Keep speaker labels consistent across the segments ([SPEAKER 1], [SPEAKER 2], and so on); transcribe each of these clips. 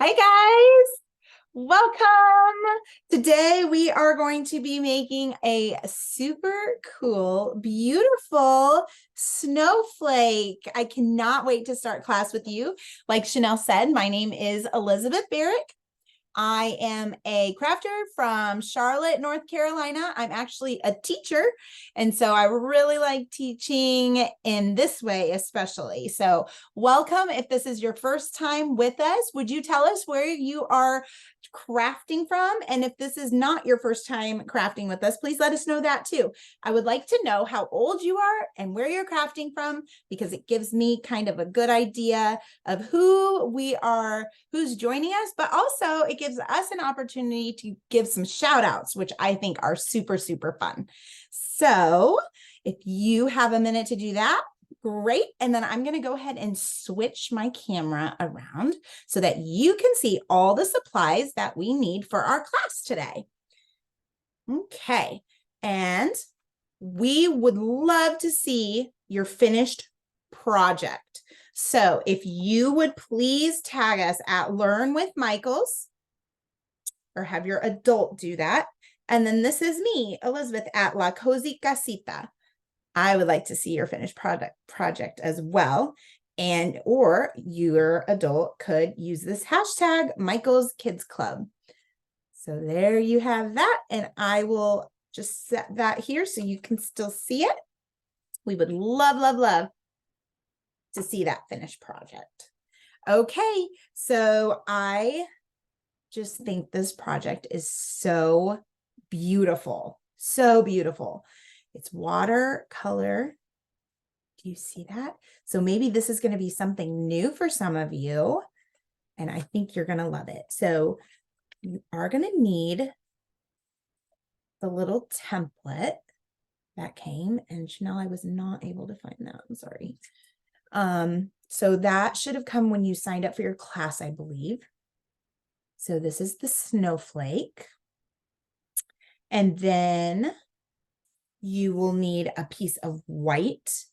[SPEAKER 1] Hi guys, welcome. Today we are going to be making a super cool, beautiful snowflake. I cannot wait to start class with you. Like Chanel said, my name is Elizabeth Barrick. I am a crafter from Charlotte, North Carolina. I'm actually a teacher, and so I really like teaching in this way, especially. So welcome. If this is your first time with us, would you tell us where you are crafting from? And if this is not your first time crafting with us, please let us know that too. I would like to know how old you are and where you're crafting from, because it gives me kind of a good idea of who's joining us, but also it gives us an opportunity to give some shout outs, which I think are super, super fun. So if you have a minute to do that, great. And then I'm going to go ahead and switch my camera around so that you can see all the supplies that we need for our class today. Okay. And we would love to see your finished project. So if you would please tag us at Learn with Michaels, or have your adult do that. And then this is me, Elizabeth, at La Cozy Casita. I would like to see your finished project as well. And or your adult could use this hashtag Michaels Kids Club. So there you have that. And I will just set that here so you can still see it. We would love, love, love to see that finished project. Okay, so I just think this project is so beautiful. So beautiful. It's watercolor. Do you see that? So maybe this is going to be something new for some of you, and I think you're going to love it. So you are going to need the little template that came, and Chanel, I was not able to find that. I'm sorry. So that should have come when you signed up for your class, I believe. So this is the snowflake. And then you will need a piece of white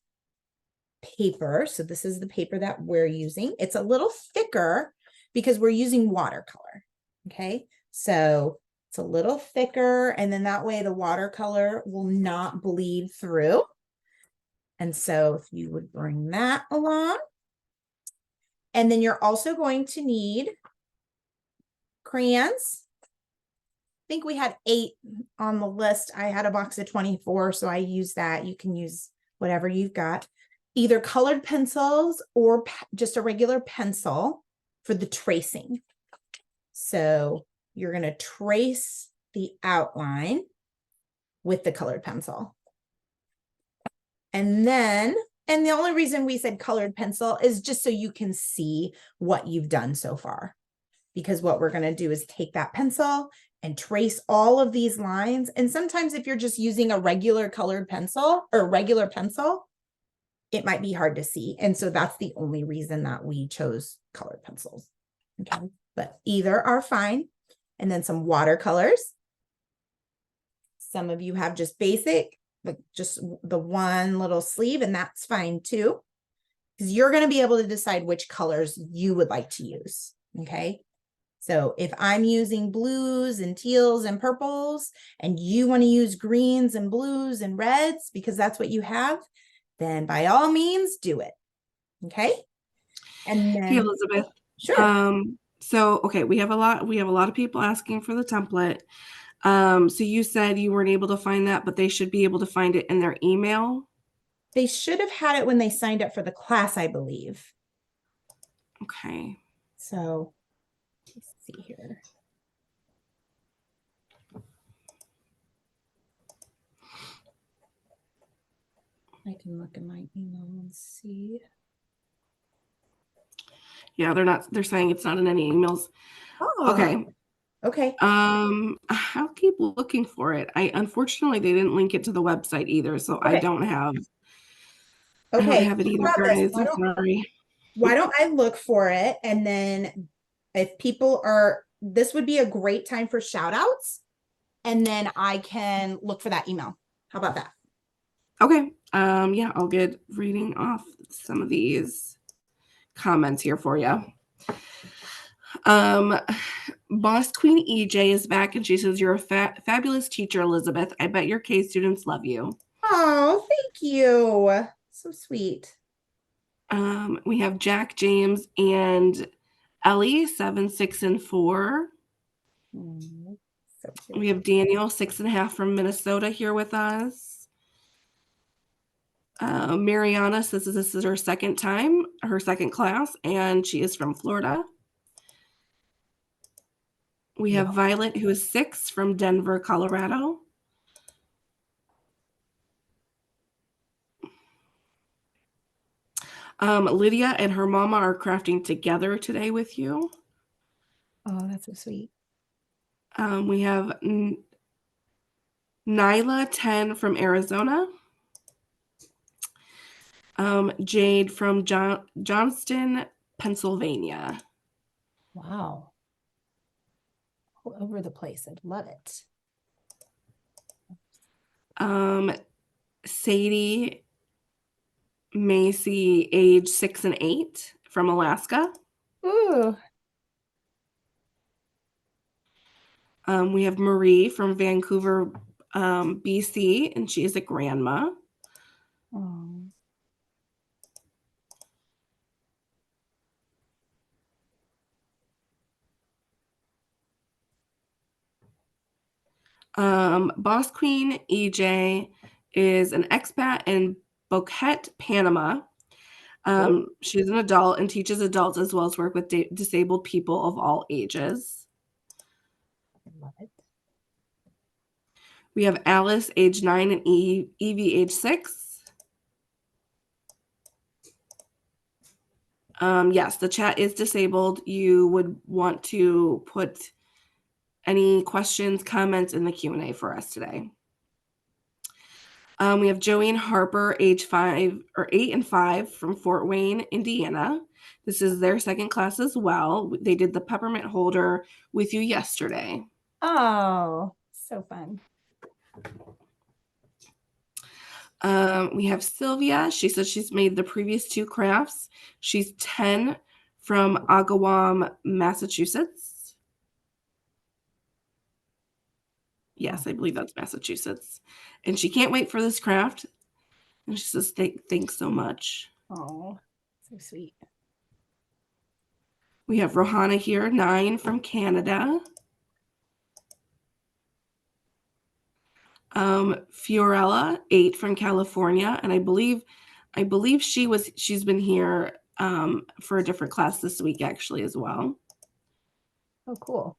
[SPEAKER 1] paper. So this is the paper that we're using. It's a little thicker because we're using watercolor. Okay. So it's a little thicker, and then that way the watercolor will not bleed through. And so if you would bring that along. And then you're also going to need crayons. I think we had 8 on the list. I had a box of 24, so I used that. You can use whatever you've got. Either colored pencils or just a regular pencil for the tracing. So you're going to trace the outline with the colored pencil. And the only reason we said colored pencil is just so you can see what you've done so far. Because what we're going to do is take that pencil and trace all of these lines. And sometimes if you're just using a regular colored pencil or regular pencil, it might be hard to see. And so that's the only reason that we chose colored pencils. Okay, but either are fine. And then some watercolors. Some of you have just basic, like just the one little sleeve, and that's fine too, because you're going to be able to decide which colors you would like to use. Okay. So if I'm using blues and teals and purples, and you want to use greens and blues and reds because that's what you have, then by all means do it. Okay. And then
[SPEAKER 2] Hey, Elizabeth.
[SPEAKER 1] sure.
[SPEAKER 2] Okay, we have a lot of people asking for the template. So you said you weren't able to find that, but they should be able to find it in their email.
[SPEAKER 1] They should have had it when they signed up for the class, I believe.
[SPEAKER 2] Okay.
[SPEAKER 1] So let's see here. I can look in my email and see.
[SPEAKER 2] Yeah, they're saying it's not in any emails.
[SPEAKER 1] Oh,
[SPEAKER 2] Okay.
[SPEAKER 1] okay.
[SPEAKER 2] I'll keep looking for it. Unfortunately they didn't link it to the website either, so I
[SPEAKER 1] Okay.
[SPEAKER 2] don't have
[SPEAKER 1] Okay.
[SPEAKER 2] it either,
[SPEAKER 1] How about this?
[SPEAKER 2] guys. I'm sorry.
[SPEAKER 1] Why don't I look for it? And then if people this would be a great time for shout outs. And then I can look for that email. How about that?
[SPEAKER 2] Okay. Yeah, I'll get reading off some of these comments here for you. Boss Queen EJ is back and she says, "You're a fabulous teacher, Elizabeth. I bet your K students love you."
[SPEAKER 1] Oh, thank you. So sweet.
[SPEAKER 2] We have Jack, James, and Ellie, 7, 6, and 4.
[SPEAKER 1] So cute.
[SPEAKER 2] We have Daniel, 6.5 from Minnesota here with us. Mariana says this is her second time, her second class, and she is from Florida. We have Violet, who is 6 from Denver, Colorado. Lydia and her mama are crafting together today with you.
[SPEAKER 1] Oh, that's so sweet.
[SPEAKER 2] We have Nyla, 10 from Arizona. Jade from Johnston, Pennsylvania.
[SPEAKER 1] Wow. All over the place. I love it.
[SPEAKER 2] Sadie, Macy, age 6 and 8 from Alaska.
[SPEAKER 1] Ooh.
[SPEAKER 2] We have Marie from Vancouver, BC, and she is a grandma.
[SPEAKER 1] Oh.
[SPEAKER 2] Boss Queen EJ is an expat in Boquete, Panama. She's an adult and teaches adults as well as work with disabled people of all ages.
[SPEAKER 1] I love it.
[SPEAKER 2] We have Alice, age 9, and Evie, age 6. Yes, the chat is disabled. You would want to put any questions, comments in the Q&A for us today. We have Joey and Harper, age 8 and 5 from Fort Wayne, Indiana. This is their second class as well. They did the peppermint holder with you yesterday.
[SPEAKER 1] Oh, so fun.
[SPEAKER 2] We have Sylvia. She says she's made the previous 2 crafts. She's 10 from Agawam, Massachusetts. Yes, I believe that's Massachusetts. And she can't wait for this craft. And she says, thanks so much.
[SPEAKER 1] Oh, so sweet.
[SPEAKER 2] We have Rohana here, 9 from Canada. Fiorella, 8 from California. And I believe she's been here for a different class this week actually as well.
[SPEAKER 1] Oh, cool.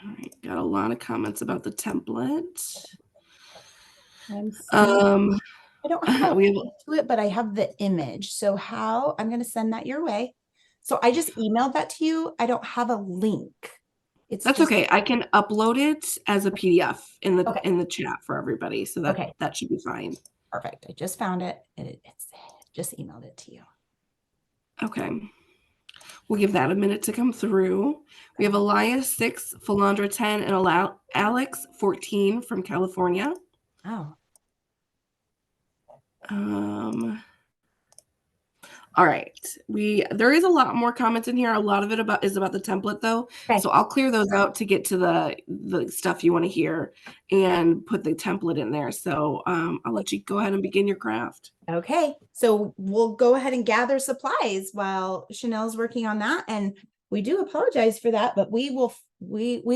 [SPEAKER 2] All right, got a lot of comments about the template.
[SPEAKER 1] I don't have a link to it, but I have the image. So I'm going to send that your way. So I just emailed that to you. I don't have a link.
[SPEAKER 2] That's okay. I can upload it as a PDF in the chat for everybody. So that should be fine.
[SPEAKER 1] Perfect. I just found it. It's just emailed it to you.
[SPEAKER 2] Okay. We'll give that a minute to come through. We have Elias, 6, Philandra, 10, and Alex, 14 from California.
[SPEAKER 1] Oh.
[SPEAKER 2] All right. There is a lot more comments in here. A lot of it is about the template though. Okay. So I'll clear those out to get to the stuff you want to hear and put the template in there. So I'll let you go ahead and begin your craft.
[SPEAKER 1] Okay. So we'll go ahead and gather supplies while Chanel's working on that. And we do apologize for that, but we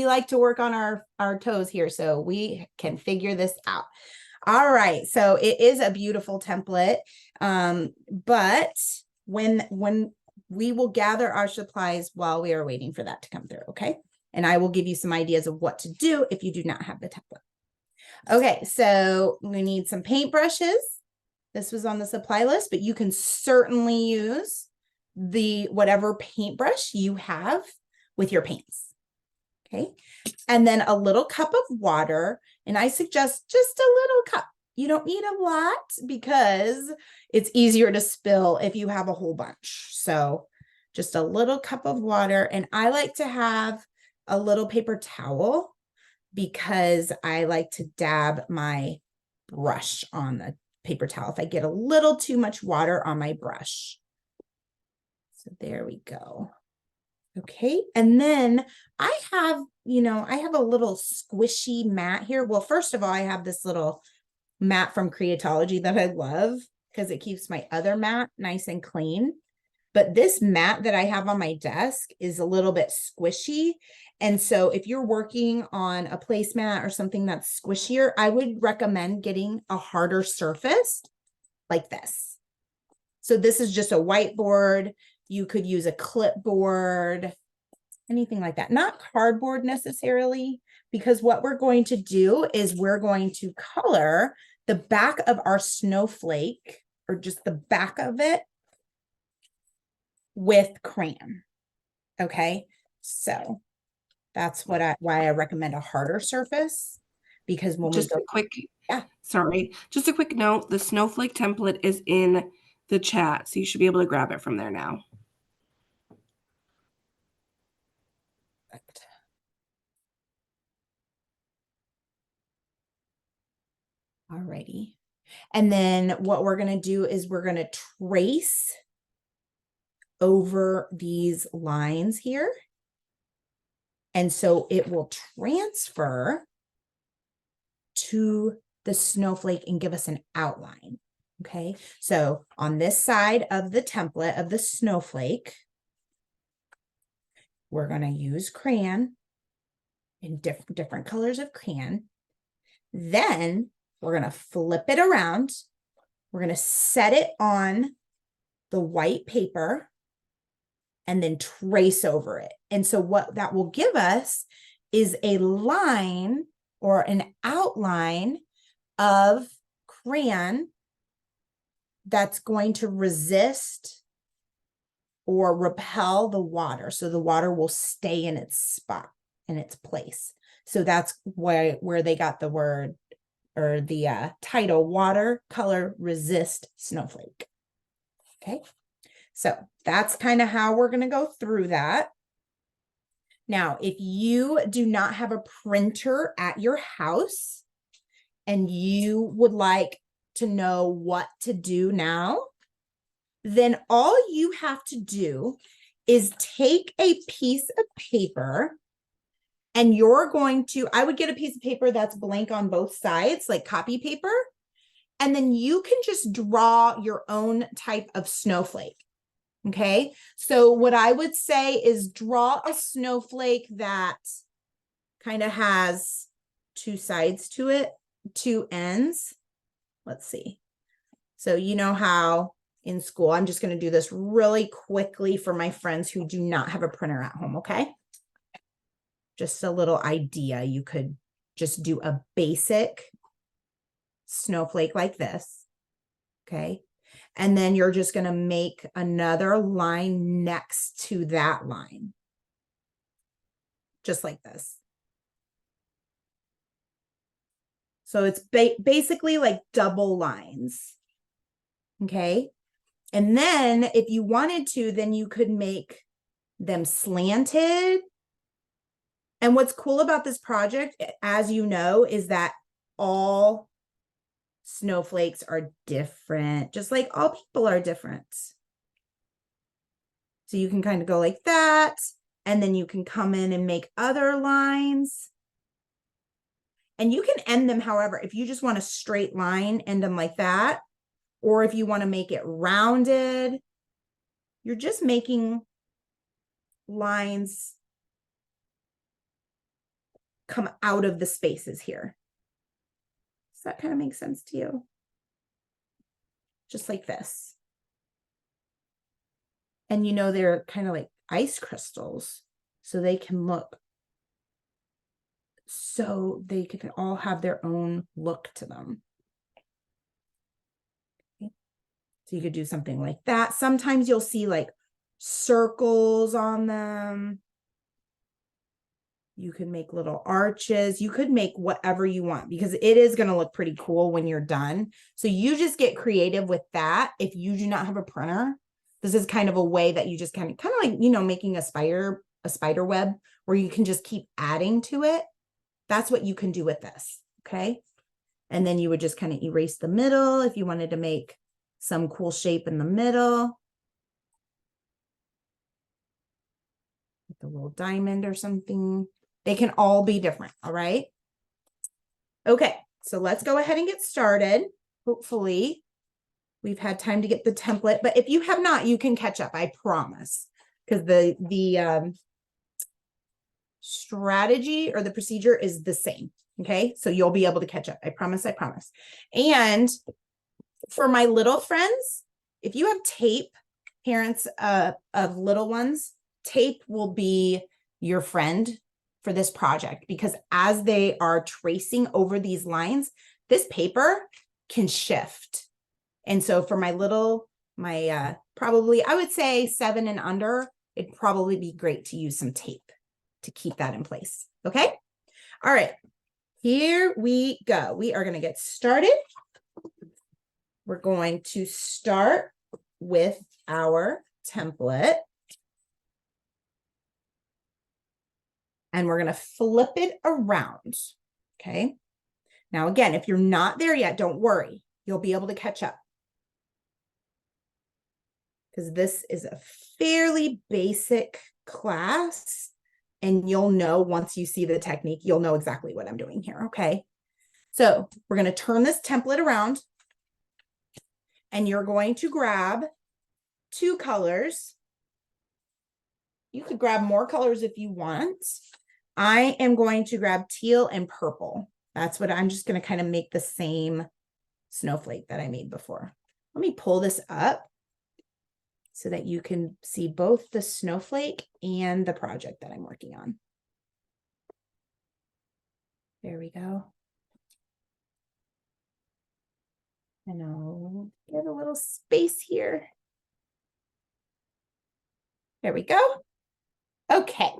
[SPEAKER 1] like to work on our toes here so we can figure this out. All right. So it is a beautiful template. But when we will gather our supplies while we are waiting for that to come through. Okay. And I will give you some ideas of what to do if you do not have the template. Okay. So we need some paintbrushes. This was on the supply list, but you can certainly use whatever paintbrush you have with your paints. Okay. And then a little cup of water. And I suggest just a little cup. You don't need a lot because it's easier to spill if you have a whole bunch. So just a little cup of water. And I like to have a little paper towel because I like to dab my brush on the paper towel if I get a little too much water on my brush. So there we go. Okay, and then I have, I have a little squishy mat here. Well, first of all, I have this little mat from Creatology that I love because it keeps my other mat nice and clean. But this mat that I have on my desk is a little bit squishy. And so if you're working on a placemat or something that's squishier, I would recommend getting a harder surface like this. So this is just a whiteboard. You could use a clipboard, anything like that. Not cardboard necessarily, because what we're going to do is we're going to color the back of our snowflake, or just the back of it, with crayon. Okay, so that's why I recommend a harder surface, because when
[SPEAKER 2] Just
[SPEAKER 1] we
[SPEAKER 2] a
[SPEAKER 1] go,
[SPEAKER 2] quick,
[SPEAKER 1] yeah,
[SPEAKER 2] sorry, just a quick note, the Snowflake template is in the chat, so you should be able to grab it from there now.
[SPEAKER 1] alrighty. And then what we're going to do is we're going to trace over these lines here. And so it will transfer to the snowflake and give us an outline. Okay, so on this side of the template of the snowflake, we're going to use crayon in different colors of crayon. Then we're going to flip it around. We're going to set it on the white paper and then trace over it. And so what that will give us is a line or an outline of crayon that's going to resist or repel the water. So the water will stay in its spot, in its place. So that's where they got the word, or the title, Watercolor Resist Snowflake. Okay, so that's kind of how we're going to go through that. Now, if you do not have a printer at your house and you would like to know what to do now, then all you have to do is take a piece of paper, and you're going to, I would get a piece of paper that's blank on both sides, like copy paper, and then you can just draw your own type of snowflake. Okay, so what I would say is draw a snowflake that kind of has two sides to it, two ends. Let's see. So you know how in school, I'm just going to do this really quickly for my friends who do not have a printer at home, okay? Just a little idea. You could just do a basic snowflake like this, okay? And then you're just going to make another line next to that line, just like this. So it's basically like double lines, okay? And then if you wanted to, then you could make them slanted. And what's cool about this project, as you know, is that all snowflakes are different, just like all people are different. So you can kind of go like that, and then you can come in and make other lines. And you can end them however, if you just want a straight line, end them like that. Or if you want to make it rounded, you're just making lines come out of the spaces here. Does that kind of make sense to you? Just like this. And you know, they're kind of like ice crystals, so they can look, so they can all have their own look to them. Okay. So you could do something like that. Sometimes you'll see like circles on them. You can make little arches. You could make whatever you want, because it is going to look pretty cool when you're done. So you just get creative with that. If you do not have a printer, this is kind of a way that you just kind of like, making a spider web where you can just keep adding to it. That's what you can do with this. Okay. And then you would just kind of erase the middle if you wanted to make some cool shape in the middle. the little diamond or something. They can all be different, all right? Okay, so let's go ahead and get started. Hopefully, we've had time to get the template, but if you have not, you can catch up, I promise. Because the strategy or the procedure is the same, okay? So you'll be able to catch up, I promise, I promise. And for my little friends, if you have tape, parents of little ones, tape will be your friend for this project, because as they are tracing over these lines, this paper can shift. And so for probably, I would say 7 and under, it'd probably be great to use some tape to keep that in place. Okay. All right, here we go. We are going to get started. We're going to start with our template. And we're going to flip it around. Okay. Now, again, if you're not there yet, don't worry. You'll be able to catch up. Because this is a fairly basic class. And you'll know once you see the technique, you'll know exactly what I'm doing here. Okay. So we're going to turn this template around. And you're going to grab 2 colors. You could grab more colors if you want. I am going to grab teal and purple. That's what I'm just going to kind of make the same snowflake that I made before. Let me pull this up so that you can see both the snowflake and the project that I'm working on. There we go. And I'll get a little space here. There we go. Okay.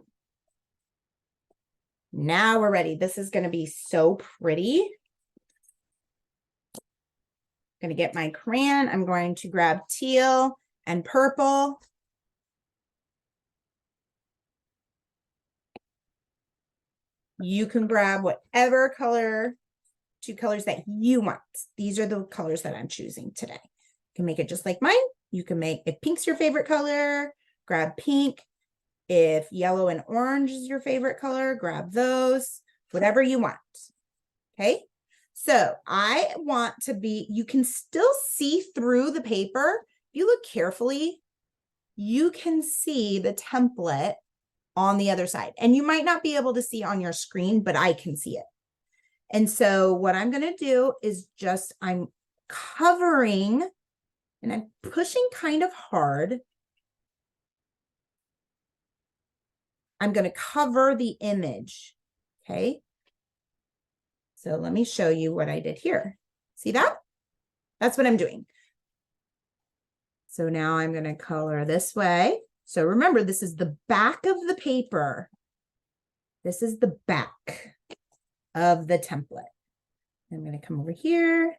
[SPEAKER 1] Now we're ready. This is going to be so pretty. I'm going to get my crayon. I'm going to grab teal and purple. You can grab whatever color, 2 colors that you want. These are the colors that I'm choosing today. You can make it just like mine. You can make, if pink's your favorite color, grab pink. If yellow and orange is your favorite color, grab those, whatever you want. Okay. So I want to be, you can still see through the paper. If you look carefully, you can see the template on the other side. And you might not be able to see on your screen, but I can see it. And so what I'm going to do is just, I'm covering and I'm pushing kind of hard. I'm going to cover the image. Okay. So let me show you what I did here. See that? That's what I'm doing. So now I'm going to color this way. So remember, this is the back of the paper. This is the back of the template. I'm going to come over here.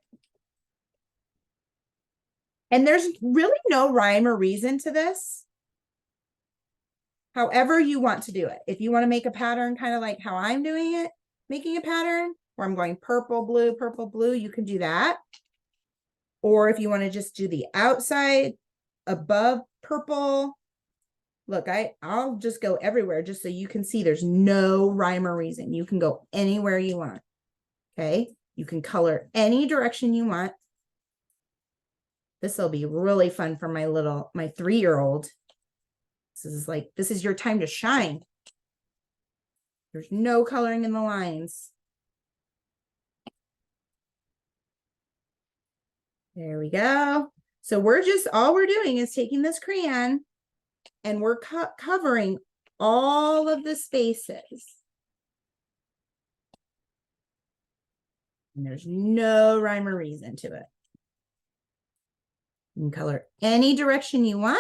[SPEAKER 1] And there's really no rhyme or reason to this. However you want to do it. If you want to make a pattern kind of like how I'm doing it, making a pattern where I'm going purple, blue, you can do that. Or if you want to just do the outside above purple, look, I'll just go everywhere just so you can see there's no rhyme or reason. You can go anywhere you want. Okay. You can color any direction you want. This will be really fun for my 3-year-old. This is your time to shine. There's no coloring in the lines. There we go. So all we're doing is taking this crayon and we're covering all of the spaces. And there's no rhyme or reason to it. You can color any direction you want,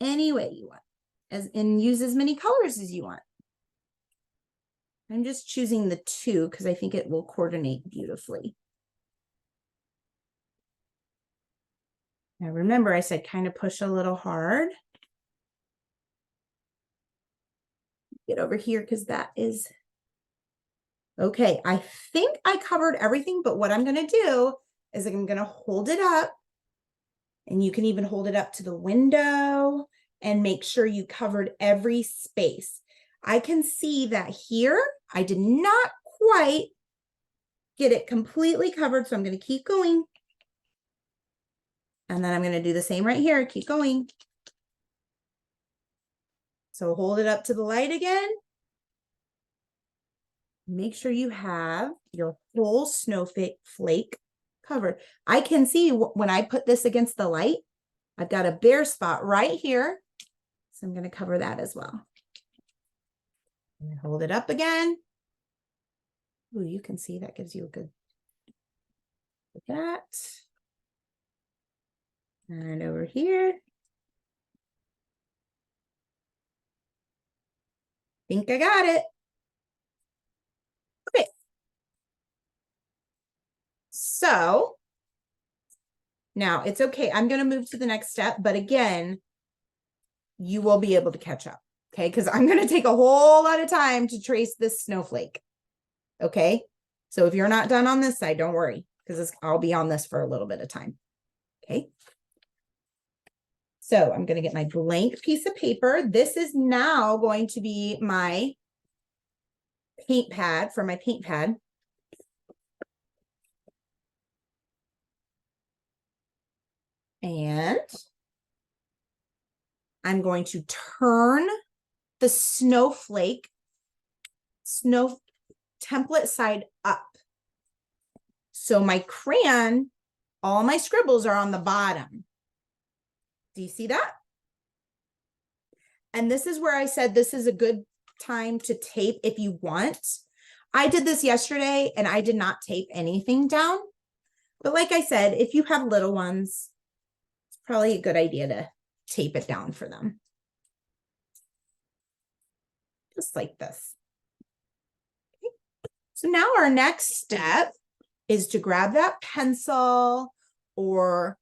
[SPEAKER 1] any way you want, and use as many colors as you want. I'm just choosing the 2 because I think it will coordinate beautifully. Now remember, I said kind of push a little hard. Get over here because that is okay. I think I covered everything, but what I'm going to do is I'm going to hold it up, and you can even hold it up to the window and make sure you covered every space. I can see that here, I did not quite get it completely covered, so I'm going to keep going. And then I'm going to do the same right here, keep going. So hold it up to the light again. Make sure you have your whole snowflake covered. I can see when I put this against the light, I've got a bare spot right here. So I'm going to cover that as well. And hold it up again. Ooh, you can see that gives you a good look at that. And over here. Think I got it. Okay. So now it's okay. I'm going to move to the next step, but again, you will be able to catch up. Okay. Because I'm going to take a whole lot of time to trace this snowflake. Okay. So if you're not done on this side, don't worry, because I'll be on this for a little bit of time. Okay. So I'm going to get my blank piece of paper. This is now going to be my paint pad for my paint pad. And I'm going to turn the snowflake template side up. So my crayon, all my scribbles are on the bottom. Do you see that? And this is where I said this is a good time to tape if you want. I did this yesterday and I did not tape anything down. But like I said, if you have little ones, it's probably a good idea to tape it down for them. Just like this. Okay. So now our next step is to grab that pencil or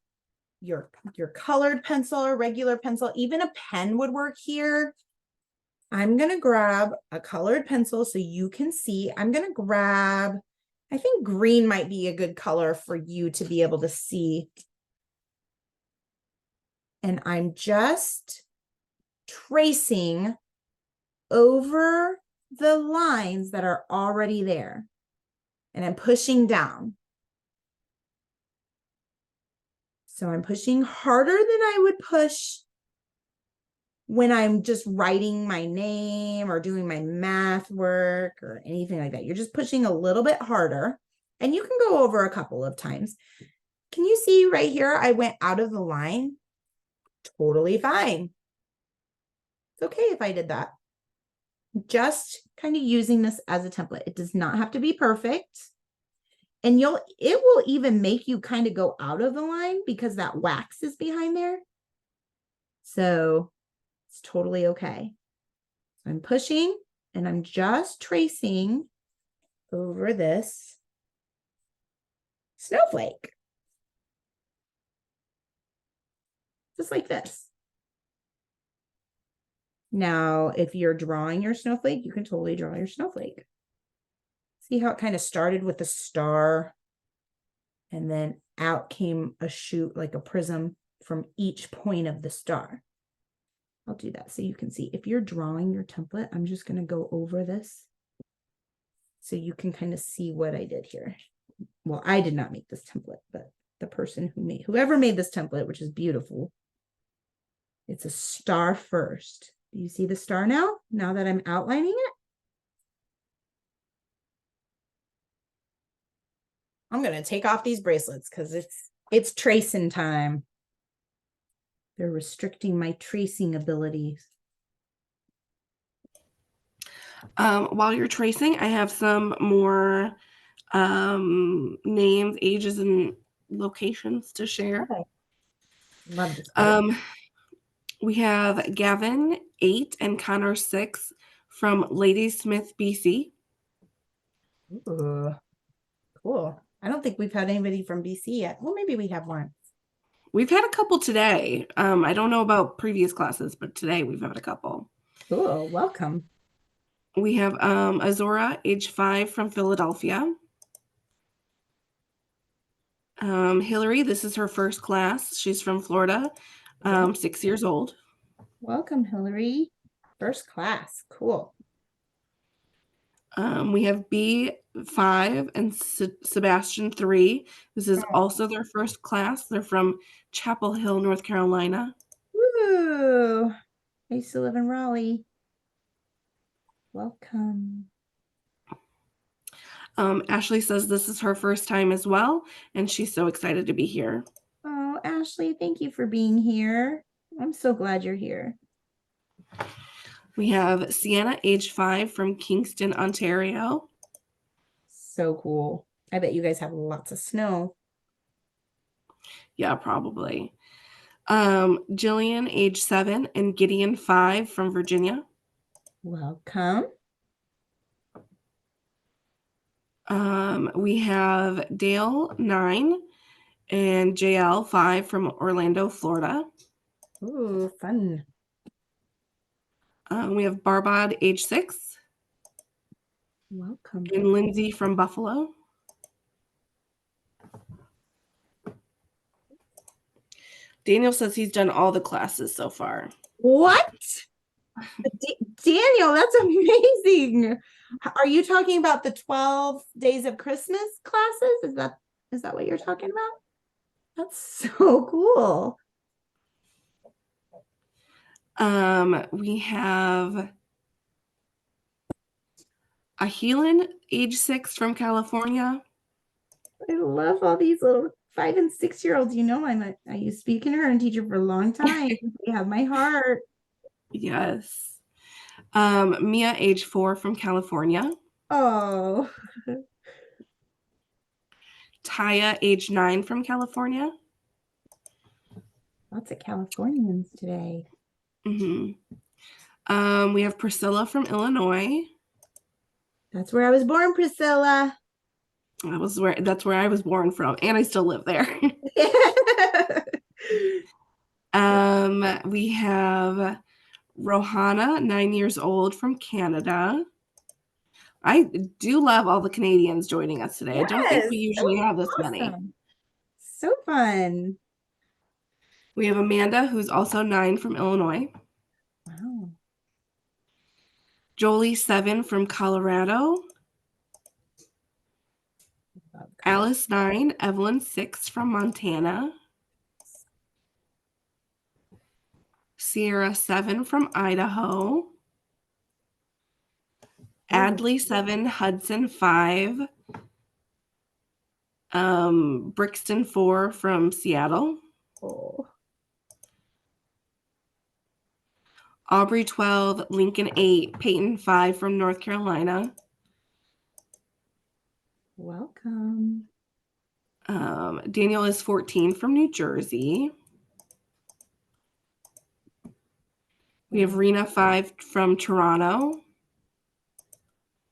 [SPEAKER 1] your colored pencil or regular pencil. Even a pen would work here. I'm going to grab a colored pencil so you can see. I'm going to grab, I think green might be a good color for you to be able to see. And I'm just tracing over the lines that are already there. And I'm pushing down. So I'm pushing harder than I would push when I'm just writing my name or doing my math work or anything like that. You're just pushing a little bit harder, and you can go over a couple of times. Can you see right here? I went out of the line. Totally fine. It's okay if I did that. Just kind of using this as a template. It does not have to be perfect. And it will even make you kind of go out of the line because that wax is behind there. So it's totally okay. So I'm pushing and I'm just tracing over this snowflake. Just like this. Now, if you're drawing your snowflake, you can totally draw your snowflake. See how it kind of started with the star and then out came a shoot like a prism from each point of the star. I'll do that so you can see. If you're drawing your template, I'm just going to go over this so you can kind of see what I did here. Well, I did not make this template, but the person whoever made this template, which is beautiful, it's a star first. Do you see the star now? Now that I'm outlining it? I'm going to take off these bracelets because it's tracing time. They're restricting my tracing abilities.
[SPEAKER 2] While you're tracing, I have some more names, ages, and locations to share.
[SPEAKER 1] Okay. Love this part.
[SPEAKER 2] We have Gavin, 8, and Connor, 6, from Ladysmith, BC.
[SPEAKER 1] Ooh, cool. I don't think we've had anybody from BC yet. Well, maybe we have one.
[SPEAKER 2] We've had a couple today. I don't know about previous classes, but today we've had a couple.
[SPEAKER 1] Cool. Welcome.
[SPEAKER 2] We have Azora, age 5, from Philadelphia. Hillary, this is her first class. She's from Florida, 6 years old.
[SPEAKER 1] Welcome, Hillary. First class. Cool.
[SPEAKER 2] We have B5 and Sebastian 3. This is
[SPEAKER 1] Oh.
[SPEAKER 2] also their first class. They're from Chapel Hill, North Carolina.
[SPEAKER 1] Woo! I used to live in Raleigh. Welcome.
[SPEAKER 2] Ashley says this is her first time as well, and she's so excited to be here.
[SPEAKER 1] Oh, Ashley, thank you for being here. I'm so glad you're here.
[SPEAKER 2] We have Sienna, age 5, from Kingston, Ontario.
[SPEAKER 1] So cool. I bet you guys have lots of snow.
[SPEAKER 2] Yeah, probably. Jillian, age 7, and Gideon, 5, from Virginia.
[SPEAKER 1] Welcome.
[SPEAKER 2] We have Dale, 9, and JL, 5, from Orlando, Florida.
[SPEAKER 1] Ooh, fun.
[SPEAKER 2] We have Barbad, age 6,
[SPEAKER 1] Welcome.
[SPEAKER 2] and Lindsay from Buffalo. Daniel says he's done all the classes so far.
[SPEAKER 1] What? Daniel, that's amazing. Are you talking about the 12 days of Christmas classes? Is that what you're talking about? That's so cool.
[SPEAKER 2] We have Ahilan, age 6, from California.
[SPEAKER 1] I love all these little 5 and 6-year-olds. You know, I used to be a kindergarten teacher for a long time. They have my heart.
[SPEAKER 2] Yes. Mia, age 4, from California.
[SPEAKER 1] Oh,
[SPEAKER 2] Taya, age 9, from California.
[SPEAKER 1] lots of Californians today.
[SPEAKER 2] We have Priscilla from Illinois.
[SPEAKER 1] That's where I was born, Priscilla.
[SPEAKER 2] That's where I was born from, and I still live there. We have Rohana, 9 years old, from Canada. I do love all the Canadians joining us today. I don't think we usually have this many.
[SPEAKER 1] So fun.
[SPEAKER 2] We have Amanda, who's also 9, from Illinois.
[SPEAKER 1] Wow.
[SPEAKER 2] Jolie, 7, from Colorado. Alice, 9. Evelyn, 6, from Montana. Sierra, 7, from Idaho. Adley, 7. Hudson, 5. Brixton, 4, from Seattle.
[SPEAKER 1] Oh.
[SPEAKER 2] Aubrey, 12. Lincoln, 8. Peyton, 5, from North Carolina.
[SPEAKER 1] Welcome.
[SPEAKER 2] Daniel is 14, from New Jersey. We have Rena, 5, from Toronto.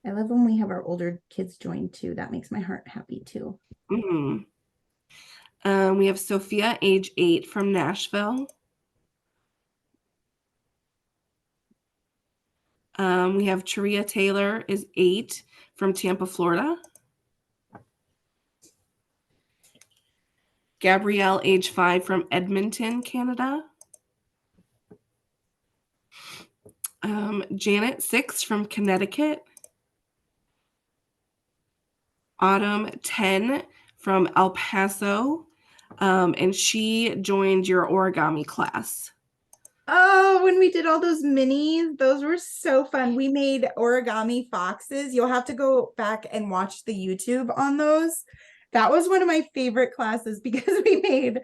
[SPEAKER 1] I love when we have our older kids join too. That makes my heart happy too.
[SPEAKER 2] We have Sophia, age 8, from Nashville. We have Cheria Taylor, is 8, from Tampa, Florida. Gabrielle, age 5, from Edmonton, Canada. Janet, 6, from Connecticut. Autumn, 10, from El Paso. And she joined your origami class.
[SPEAKER 1] Oh, when we did all those minis, those were so fun. We made origami foxes. You'll have to go back and watch the YouTube on those. That was one of my favorite classes because we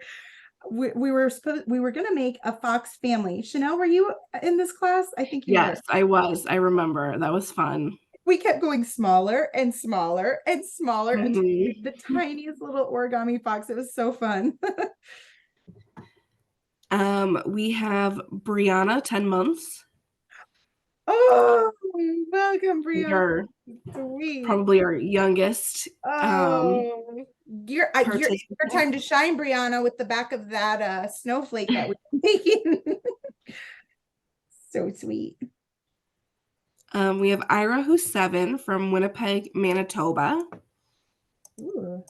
[SPEAKER 1] were gonna make a fox family. Chanel, were you in this class? I think you were.
[SPEAKER 2] Yes, I was. I remember. That was fun.
[SPEAKER 1] We kept going smaller and smaller and smaller until we
[SPEAKER 2] Mhm.
[SPEAKER 1] made the tiniest little origami fox. It was so fun.
[SPEAKER 2] We have Brianna, 10 months.
[SPEAKER 1] Oh, welcome, Brianna.
[SPEAKER 2] You're
[SPEAKER 1] Sweet.
[SPEAKER 2] probably our youngest.
[SPEAKER 1] Oh, your time to shine, Brianna, with the back of that snowflake that we're making. So sweet.
[SPEAKER 2] We have Ira, who's 7, from Winnipeg, Manitoba.
[SPEAKER 1] Ooh.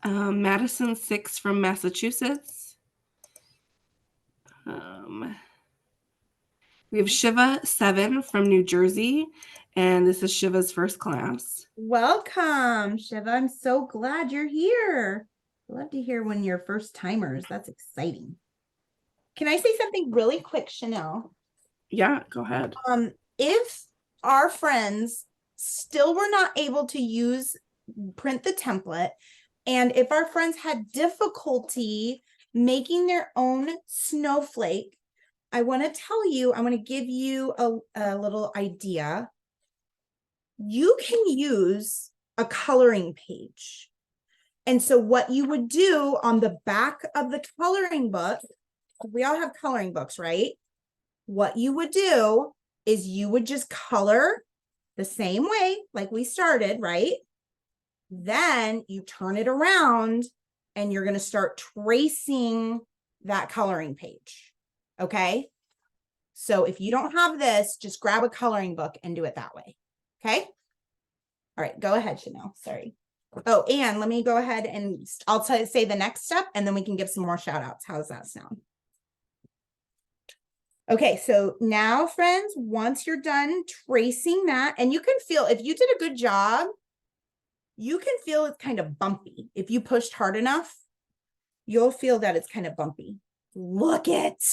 [SPEAKER 2] Madison, 6, from Massachusetts. We have Shiva 7 from New Jersey, and this is Shiva's first class.
[SPEAKER 1] Welcome, Shiva. I'm so glad you're here. I love to hear when you're first timers. That's exciting. Can I say something really quick, Chanel?
[SPEAKER 2] Yeah, go ahead.
[SPEAKER 1] If our friends still were not able to print the template, and if our friends had difficulty making their own snowflake, I want to tell you, I want to give you a little idea. You can use a coloring page. And so what you would do on the back of the coloring book, we all have coloring books, right? What you would do is you would just color the same way like we started, right? Then you turn it around and you're going to start tracing that coloring page. Okay. So if you don't have this, just grab a coloring book and do it that way. Okay. All right. Go ahead, Chanel. Sorry. Oh, and let me go ahead and I'll say the next step and then we can give some more shout outs. How does that sound? Okay, so now, friends, once you're done tracing that, and you can feel, if you did a good job, you can feel it's kind of bumpy. If you pushed hard enough, you'll feel that it's kind of bumpy. Look it.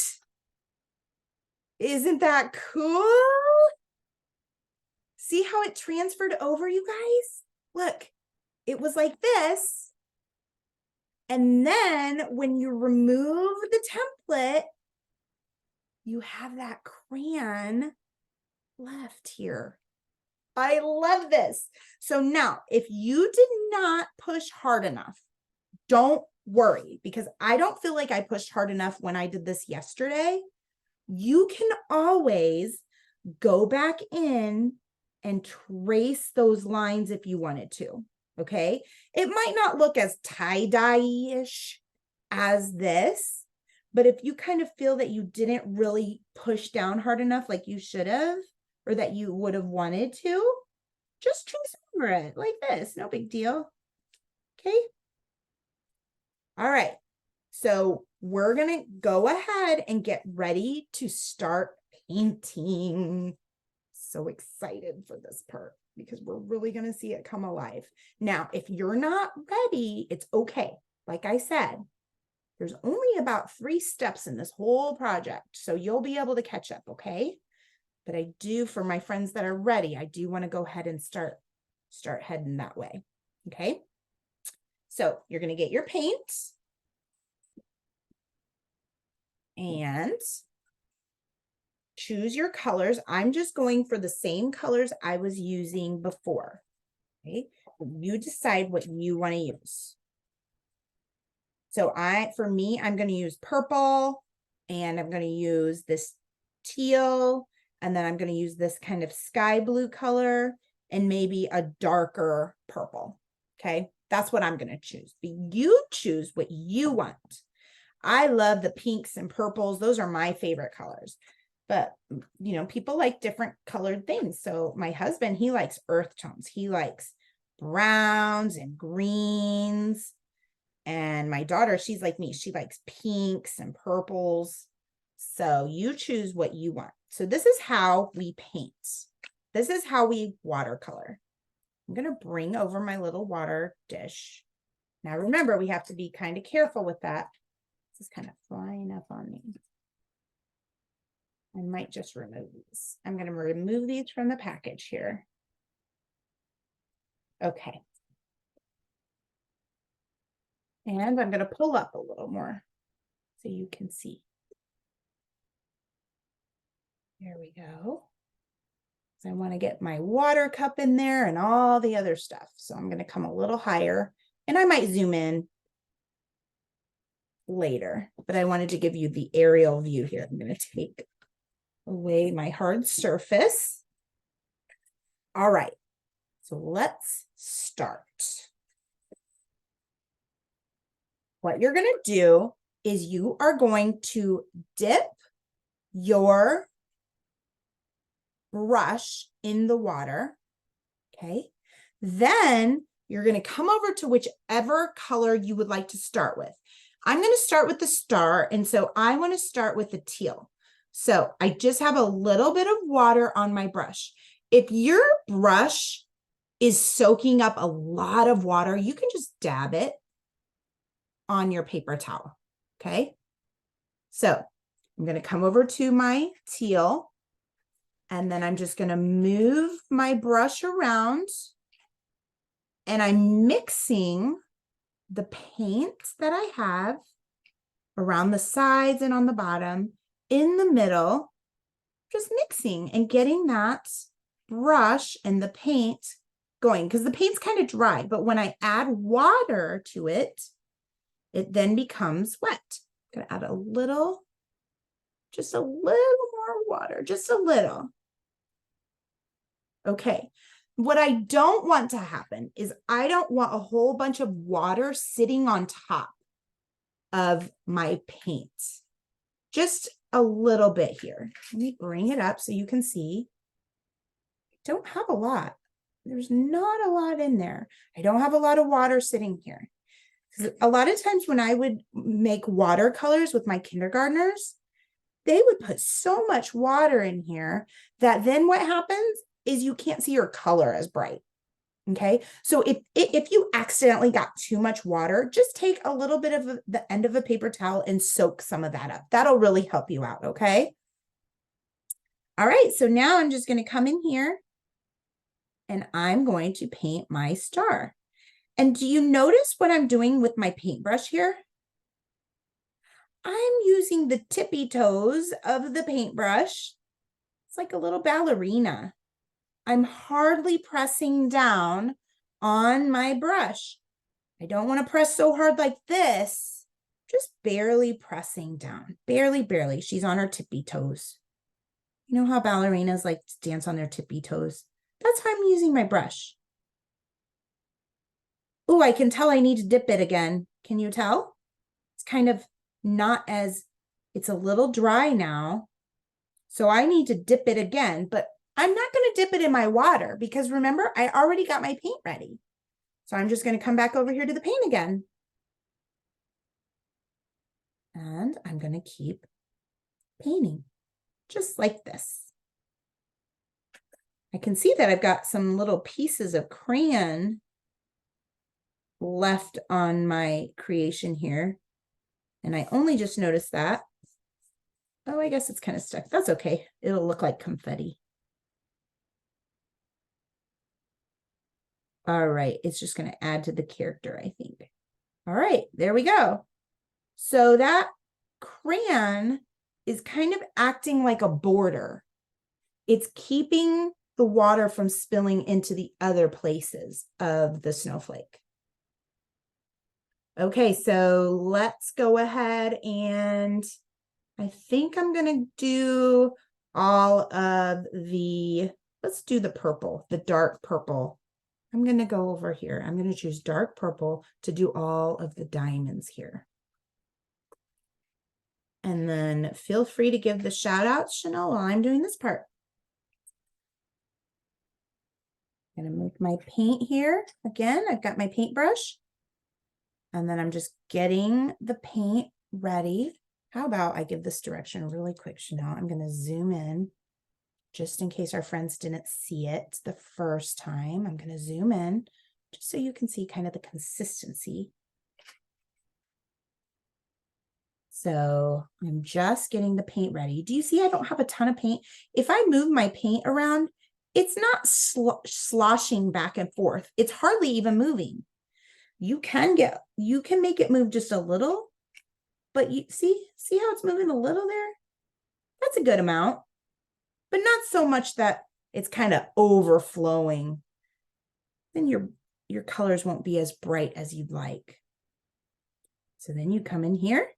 [SPEAKER 1] Isn't that cool? See how it transferred over, you guys? Look, it was like this. And then when you remove the template, you have that crayon left here. I love this. So now, if you did not push hard enough, don't worry, because I don't feel like I pushed hard enough when I did this yesterday. You can always go back in and trace those lines if you wanted to, okay? It might not look as tie-dye-ish as this, but if you kind of feel that you didn't really push down hard enough like you should have, or that you would have wanted to, just trace over it like this. No big deal. Okay. All right. So we're going to go ahead and get ready to start painting. So excited for this part because we're really going to see it come alive. Now, if you're not ready, it's okay. Like I said, there's only about 3 steps in this whole project, so you'll be able to catch up, okay? But I do, for my friends that are ready, I do want to go ahead and start heading that way, okay? So you're going to get your paint and choose your colors. I'm just going for the same colors I was using before, okay? You decide what you want to use. So for me, I'm going to use purple, and I'm going to use this teal, and then I'm going to use this kind of sky blue color and maybe a darker purple. Okay, that's what I'm going to choose. But you choose what you want. I love the pinks and purples. Those are my favorite colors. But, you know, people like different colored things. So my husband, he likes earth tones. He likes browns and greens. And my daughter, she's like me. She likes pinks and purples. So you choose what you want. So this is how we paint. This is how we watercolor. I'm going to bring over my little water dish. Now, remember, we have to be kind of careful with that. This is kind of flying up on me. I might just remove these. I'm going to remove these from the package here. Okay. And I'm going to pull up a little more so you can see. There we go. So I want to get my water cup in there and all the other stuff. So I'm going to come a little higher, and I might zoom in later, but I wanted to give you the aerial view here. I'm going to take away my hard surface. All right. So let's start. What you're going to do is you are going to dip your brush in the water, okay? Then you're going to come over to whichever color you would like to start with. I'm going to start with the star, and so I want to start with the teal. So I just have a little bit of water on my brush. If your brush is soaking up a lot of water, you can just dab it on your paper towel, okay? So I'm going to come over to my teal, and then I'm just going to move my brush around, and I'm mixing the paint that I have around the sides and on the bottom, in the middle, just mixing and getting that brush and the paint going, because the paint's kind of dry, but when I add water to it, it then becomes wet. I'm going to add a little, just a little more water, just a little. Okay. What I don't want to happen is I don't want a whole bunch of water sitting on top of my paint. Just a little bit here. Let me bring it up so you can see. I don't have a lot. There's not a lot in there. I don't have a lot of water sitting here. A lot of times when I would make watercolors with my kindergartners, they would put so much water in here that then what happens is you can't see your color as bright. Okay, so if you accidentally got too much water, just take a little bit of the end of a paper towel and soak some of that up. That'll really help you out, okay? All right, so now I'm just going to come in here and I'm going to paint my star. And do you notice what I'm doing with my paintbrush here? I'm using the tippy toes of the paintbrush. It's like a little ballerina. I'm hardly pressing down on my brush. I don't want to press so hard like this, just barely pressing down, barely, barely. She's on her tippy toes. You know how ballerinas like to dance on their tippy toes? That's how I'm using my brush. Oh, I can tell I need to dip it again. Can you tell? It's kind of not as, it's a little dry now. So I need to dip it again, but I'm not going to dip it in my water because remember, I already got my paint ready. So I'm just going to come back over here to the paint again. And I'm going to keep painting just like this. I can see that I've got some little pieces of crayon left on my creation here. And I only just noticed that. Oh, I guess it's kind of stuck. That's okay. It'll look like confetti. All right, it's just going to add to the character, I think. All right, there we go. So that crayon is kind of acting like a border. It's keeping the water from spilling into the other places of the snowflake. Okay, so let's go ahead and I think I'm going to do all of the, let's do the purple, the dark purple. I'm going to go over here. I'm going to choose dark purple to do all of the diamonds here. And then feel free to give the shout out, Chanel, while I'm doing this part. I'm going to make my paint here. Again, I've got my paintbrush. And then I'm just getting the paint ready. How about I give this direction really quick, Chanel? I'm going to zoom in just in case our friends didn't see it the first time. I'm going to zoom in just so you can see kind of the consistency. So I'm just getting the paint ready. Do you see I don't have a ton of paint? If I move my paint around, it's not sloshing back and forth. It's hardly even moving. You can make it move just a little, but you see how it's moving a little there? That's a good amount, but not so much that it's kind of overflowing. Then your colors won't be as bright as you'd like. So then you come in here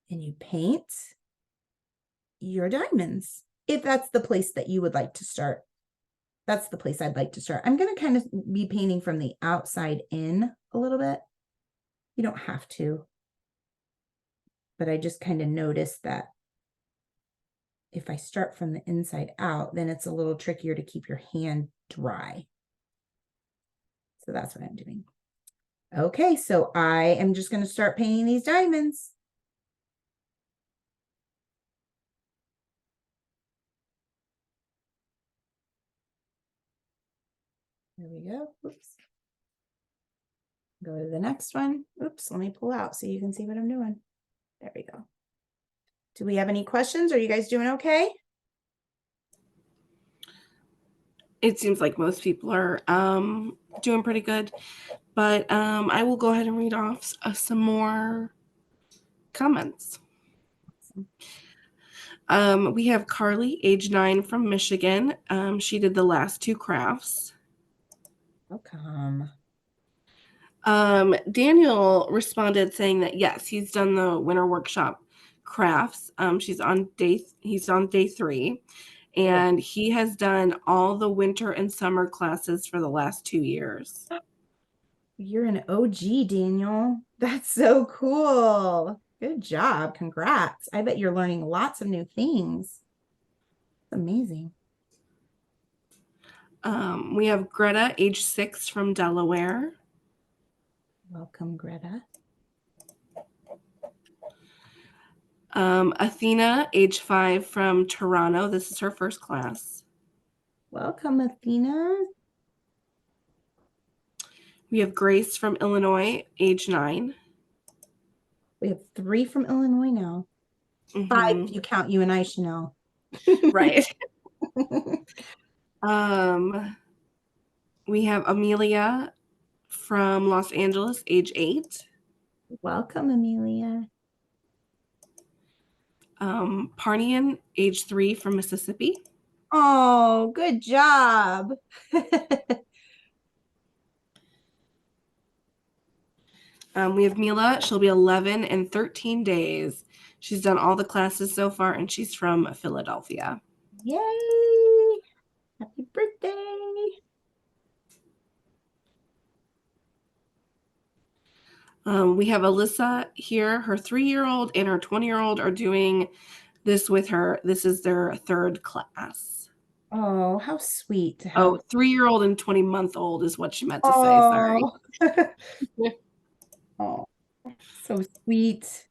[SPEAKER 1] and you paint your diamonds. If that's the place that you would like to start. That's the place I'd like to start. I'm going to kind of be painting from the outside in a little bit. You don't have to. But I just kind of noticed that if I start from the inside out, then it's a little trickier to keep your hand dry. So that's what I'm doing. Okay, so I am just going to start painting these diamonds. There we go. Oops. Go to the next one. Oops, let me pull out so you can see what I'm doing. There we go. Do we have any questions? Are you guys doing okay?
[SPEAKER 2] It seems like most people are doing pretty good, but I will go ahead and read off some more comments. We have Carly, age 9, from Michigan. She did the last 2 crafts.
[SPEAKER 1] Welcome.
[SPEAKER 2] Daniel responded saying that yes, he's done the winter workshop crafts. He's on day 3, and he has done all the winter and summer classes for the last 2 years.
[SPEAKER 1] You're an OG, Daniel. That's so cool. Good job. Congrats. I bet you're learning lots of new things. Amazing.
[SPEAKER 2] We have Greta, age 6, from Delaware.
[SPEAKER 1] Welcome, Greta.
[SPEAKER 2] Athena, age 5, from Toronto. This is her first class.
[SPEAKER 1] Welcome, Athena.
[SPEAKER 2] We have Grace from Illinois, age 9.
[SPEAKER 1] We have 3 from Illinois now. 5 if you count you and I, Chanel.
[SPEAKER 2] Right. We have Amelia from Los Angeles, age 8.
[SPEAKER 1] Welcome, Amelia.
[SPEAKER 2] Parnian, age 3, from Mississippi.
[SPEAKER 1] Oh, good job.
[SPEAKER 2] We have Mila. She'll be 11 in 13 days. She's done all the classes so far, and she's from Philadelphia.
[SPEAKER 1] Yay! Happy birthday.
[SPEAKER 2] We have Alyssa here. Her 3-year-old and her 20-year-old are doing this with her. This is their 3rd class.
[SPEAKER 1] Oh, how sweet to have.
[SPEAKER 2] 3-year-old and 20-month-old is what she meant to say. Sorry.
[SPEAKER 1] Oh, so sweet.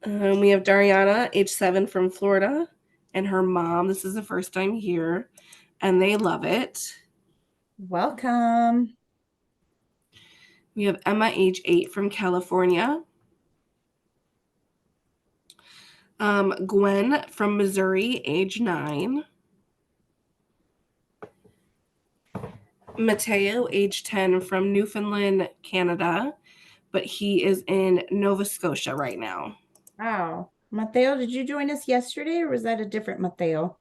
[SPEAKER 2] We have Dariana, age 7, from Florida, and her mom. This is the first time here, and they love it.
[SPEAKER 1] Welcome.
[SPEAKER 2] We have Emma, age 8, from California. Gwen from Missouri, age 9. Mateo, age 10, from Newfoundland, Canada, but he is in Nova Scotia right now.
[SPEAKER 1] Wow. Mateo, did you join us yesterday or was that a different Mateo?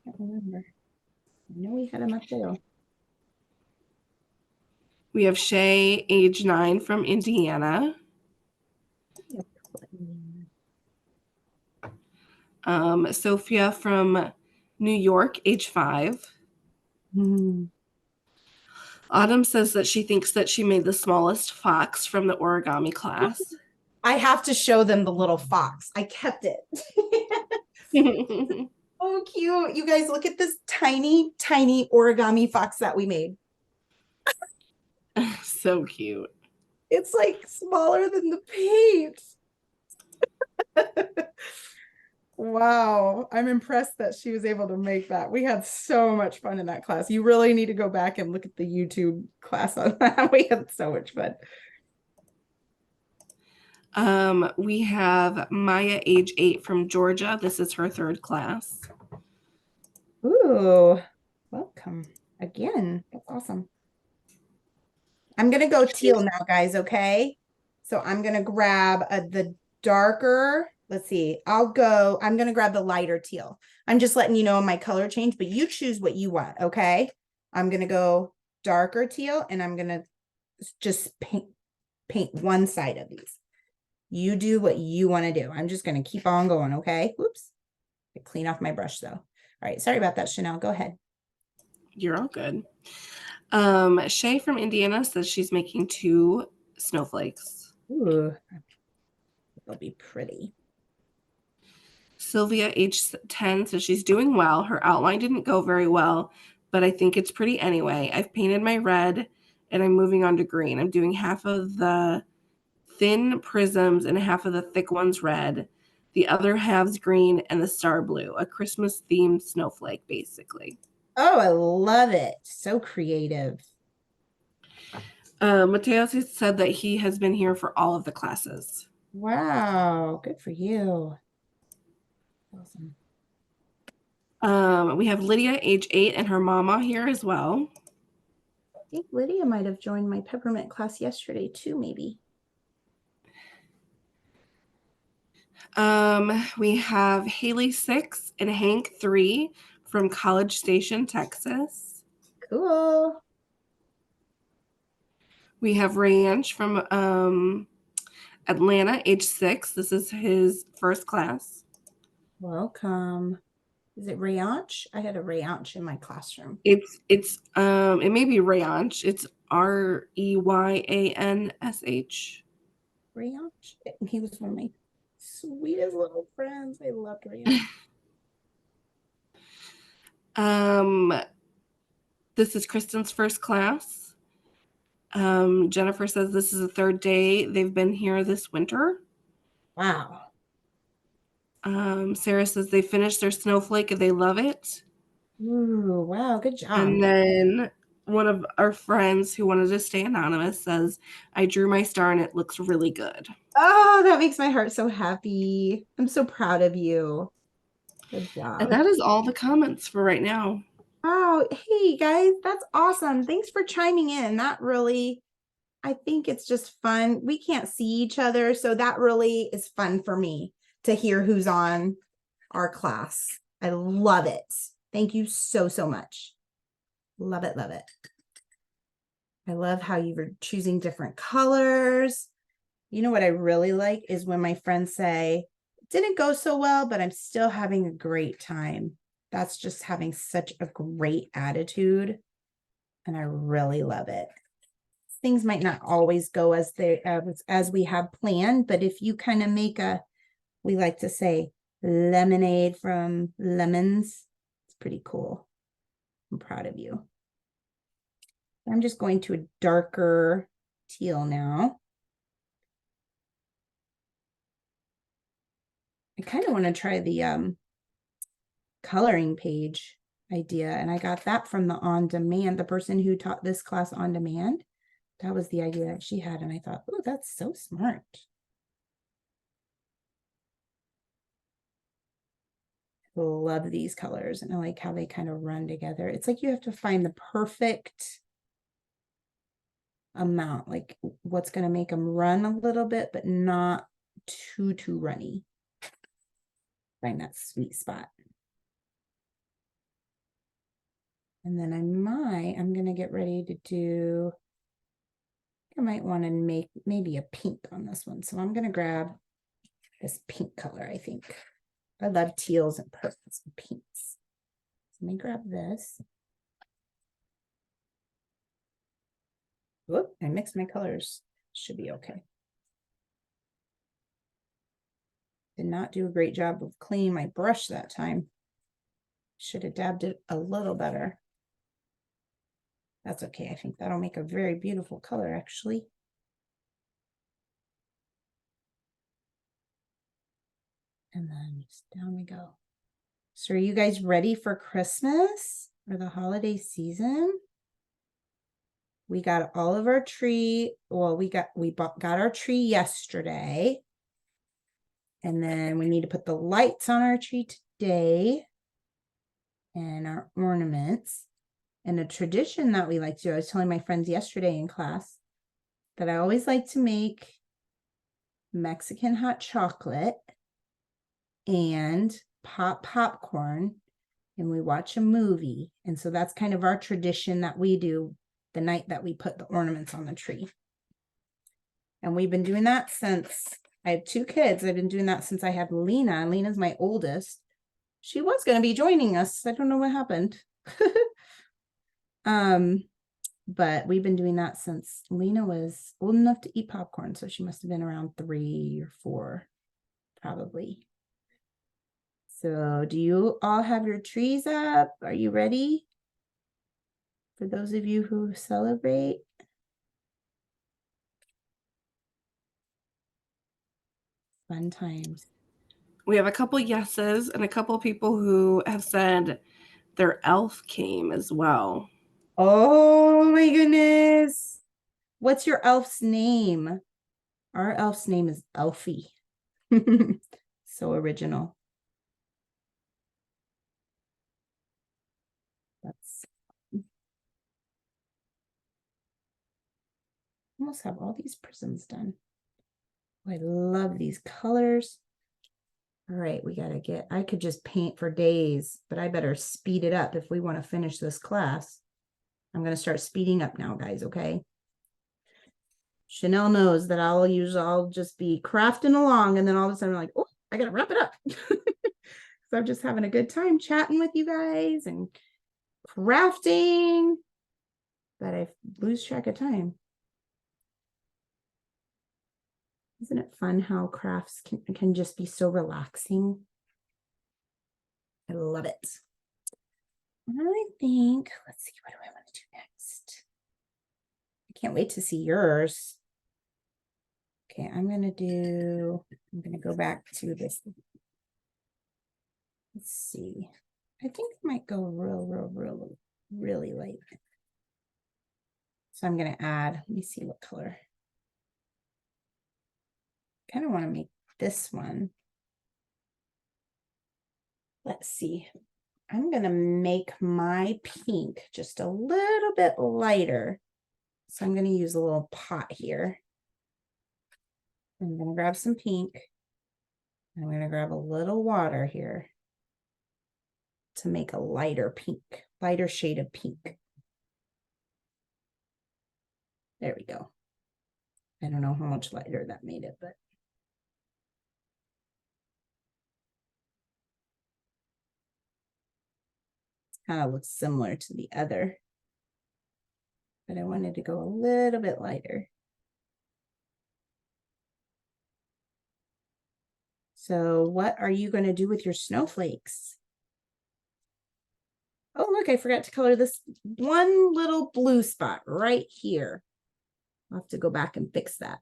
[SPEAKER 1] I can't remember. I know we had a Mateo.
[SPEAKER 2] We have Shay, age 9, from Indiana. Sophia from New York, age 5. Autumn says that she thinks that she made the smallest fox from the origami class.
[SPEAKER 1] I have to show them the little fox. I kept it. Oh, cute. You guys, look at this tiny, tiny origami fox that we made.
[SPEAKER 2] So cute.
[SPEAKER 1] It's like smaller than the paint. Wow. I'm impressed that she was able to make that. We had so much fun in that class. You really need to go back and look at the YouTube class on that. We had so much fun.
[SPEAKER 2] We have Maya, age 8, from Georgia. This is her 3rd class.
[SPEAKER 1] Ooh, welcome again. That's awesome. I'm going to go teal now, guys, okay? So I'm going to grab the darker, let's see, I'm going to grab the lighter teal. I'm just letting you know my color change, but you choose what you want, okay? I'm going to go darker teal, and I'm going to just paint one side of these. You do what you want to do. I'm just going to keep on going, okay? Whoops. I clean off my brush, though. All right, sorry about that, Chanel. Go ahead.
[SPEAKER 2] You're all good. Shay from Indiana says she's making 2 snowflakes.
[SPEAKER 1] Ooh, they'll be pretty.
[SPEAKER 2] Sylvia, age 10, says she's doing well. Her outline didn't go very well, but I think it's pretty anyway. I've painted my red, and I'm moving on to green. I'm doing half of the thin prisms and half of the thick ones red. the other half's green, and the star blue, a Christmas themed snowflake, basically.
[SPEAKER 1] Oh, I love it. So creative.
[SPEAKER 2] Mateo said that he has been here for all of the classes.
[SPEAKER 1] Wow, good for you. Awesome.
[SPEAKER 2] We have Lydia, age 8, and her mama here as well.
[SPEAKER 1] I think Lydia might have joined my peppermint class yesterday too, maybe.
[SPEAKER 2] We have Haley, 6, and Hank, 3, from College Station, Texas.
[SPEAKER 1] Cool.
[SPEAKER 2] We have Rayanch from Atlanta, age 6. This is his first class.
[SPEAKER 1] Welcome. Is it Rayanch? I had a Rayanch in my classroom.
[SPEAKER 2] It may be Rayanch. It's Reyansh.
[SPEAKER 1] Rayanch? He was one of my sweetest little friends. I loved Rayanch.
[SPEAKER 2] This is Kristen's first class. Jennifer says this is the 3rd day they've been here this winter.
[SPEAKER 1] Wow.
[SPEAKER 2] Sarah says they finished their snowflake and they love it.
[SPEAKER 1] Ooh, wow, good job.
[SPEAKER 2] And then one of our friends who wanted to stay anonymous says, I drew my star and it looks really good.
[SPEAKER 1] Oh, that makes my heart so happy. I'm so proud of you. Good job.
[SPEAKER 2] And that is all the comments for right now.
[SPEAKER 1] Wow. Hey, guys, that's awesome. Thanks for chiming in. That really, I think it's just fun. We can't see each other, so that really is fun for me to hear who's on our class. I love it. Thank you so, so much. Love it, love it. I love how you were choosing different colors. You know what I really like is when my friends say, it didn't go so well, but I'm still having a great time. That's just having such a great attitude. And I really love it. Things might not always go as we have planned, but if you kind of make we like to say lemonade from lemons, it's pretty cool. I'm proud of you. I'm just going to a darker teal now. I kind of want to try the coloring page idea, and I got that from the on demand, the person who taught this class on demand. That was the idea that she had, and I thought, oh, that's so smart. I love these colors, and I like how they kind of run together. It's like you have to find the perfect amount, like what's going to make them run a little bit, but not too runny. Find that sweet spot. And then I'm going to get ready to do, I might want to make maybe a pink on this one. So I'm going to grab this pink color, I think. I love teals and purples and pinks. So let me grab this. Whoop, I mixed my colors. Should be okay. Did not do a great job of cleaning my brush that time. Should have dabbed it a little better. That's okay. I think that'll make a very beautiful color, actually. And then just down we go. So are you guys ready for Christmas or the holiday season? We got all of our tree. Well, we got our tree yesterday. And then we need to put the lights on our tree today and our ornaments. And a tradition that we like to do, I was telling my friends yesterday in class that I always like to make Mexican hot chocolate and pop popcorn, and we watch a movie. And so that's kind of our tradition that we do the night that we put the ornaments on the tree. And we've been doing that since I have 2 kids. I've been doing that since I had Lena. Lena's my oldest. She was going to be joining us. I don't know what happened. But we've been doing that since Lena was old enough to eat popcorn. So she must have been around 3 or 4, probably. So do you all have your trees up? Are you ready? For those of you who celebrate. Fun times.
[SPEAKER 2] We have a couple yeses and a couple people who have said their elf came as well.
[SPEAKER 1] Oh my goodness. What's your elf's name? Our elf's name is Elfie. So original. That's almost have all these prisms done. Oh, I love these colors. All right, we gotta get, I could just paint for days, but I better speed it up if we want to finish this class. I'm gonna start speeding up now, guys, okay? Chanel knows that I'll just be crafting along, and then all of a sudden I'm like, oh, I gotta wrap it up. So I'm just having a good time chatting with you guys and crafting, but I lose track of time. Isn't it fun how crafts can just be so relaxing? I love it. I think, let's see, what do I want to do next? I can't wait to see yours. Okay, I'm gonna go back to this. Let's see. I think I might go really light. So I'm gonna add, let me see what color. Kind of want to make this one. Let's see. I'm going to make my pink just a little bit lighter. So I'm going to use a little pot here. I'm going to grab some pink. I'm going to grab a little water here to make a lighter pink, lighter shade of pink. There we go. I don't know how much lighter that made it, but kind of looks similar to the other, but I wanted to go a little bit lighter. So what are you going to do with your snowflakes? Oh, look, I forgot to color this one little blue spot right here. I'll have to go back and fix that.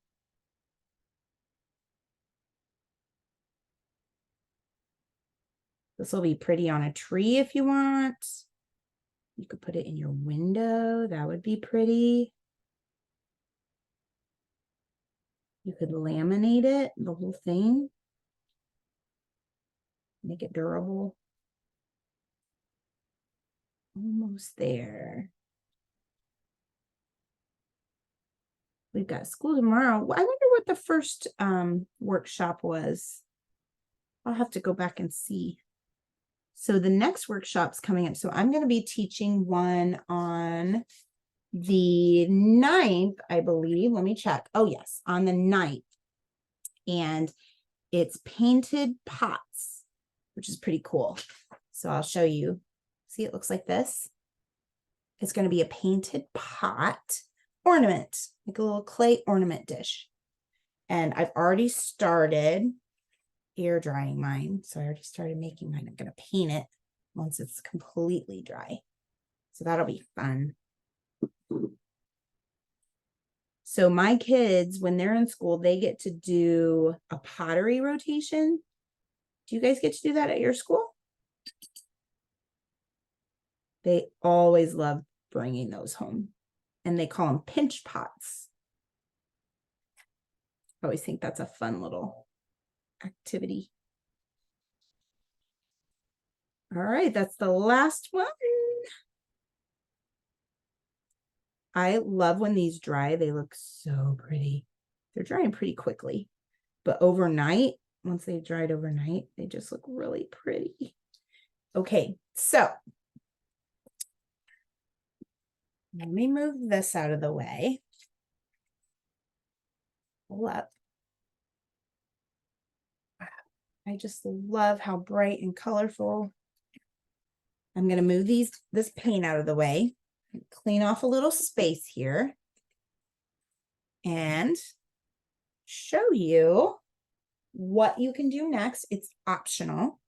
[SPEAKER 1] This will be pretty on a tree if you want. You could put it in your window. That would be pretty. You could laminate it, the whole thing. Make it durable. Almost there. We've got school tomorrow. I wonder what the first workshop was. I'll have to go back and see. So the next workshop's coming up. So I'm going to be teaching one on the 9th, I believe. Let me check. Oh, yes, on the 9th. And it's painted pots, which is pretty cool. So I'll show you. See, it looks like this. It's going to be a painted pot ornament, like a little clay ornament dish. And I've already started air drying mine. So I already started making mine. I'm going to paint it once it's completely dry. So that'll be fun. So my kids, when they're in school, they get to do a pottery rotation. Do you guys get to do that at your school? They always love bringing those home, and they call them pinch pots. I always think that's a fun little activity. All right, that's the last one. I love when these dry. They look so pretty. They're drying pretty quickly, but overnight, once they dried overnight, they just look really pretty. Okay, so let me move this out of the way. Pull up. I just love how bright and colorful. I'm going to move this paint out of the way, clean off a little space here, and show you what you can do next. It's optional.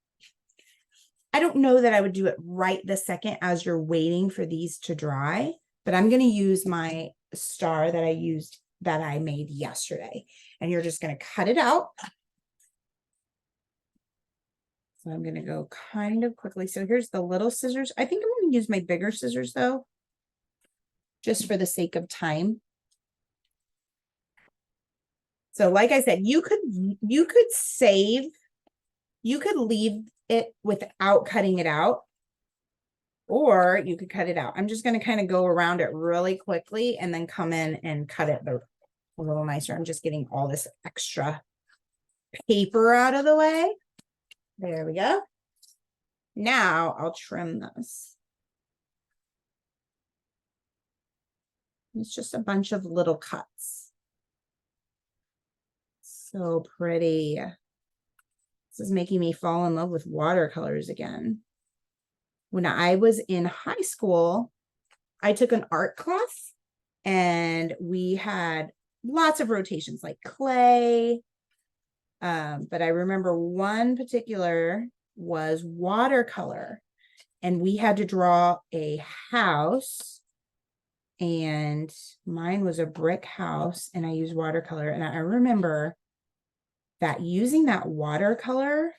[SPEAKER 1] I don't know that I would do it right this second as you're waiting for these to dry, but I'm going to use my star that I made yesterday, and you're just going to cut it out. So I'm going to go kind of quickly. So here's the little scissors. I think I'm going to use my bigger scissors though, just for the sake of time. So like I said, you could leave it without cutting it out, or you could cut it out. I'm just going to kind of go around it really quickly and then come in and cut it a little nicer. I'm just getting all this extra paper out of the way. There we go. Now I'll trim this. It's just a bunch of little cuts. So pretty. This is making me fall in love with watercolors again. When I was in high school, I took an art class and we had lots of rotations like clay. But I remember one particular was watercolor, and we had to draw a house, and mine was a brick house, and I used watercolor. And I remember that using that watercolor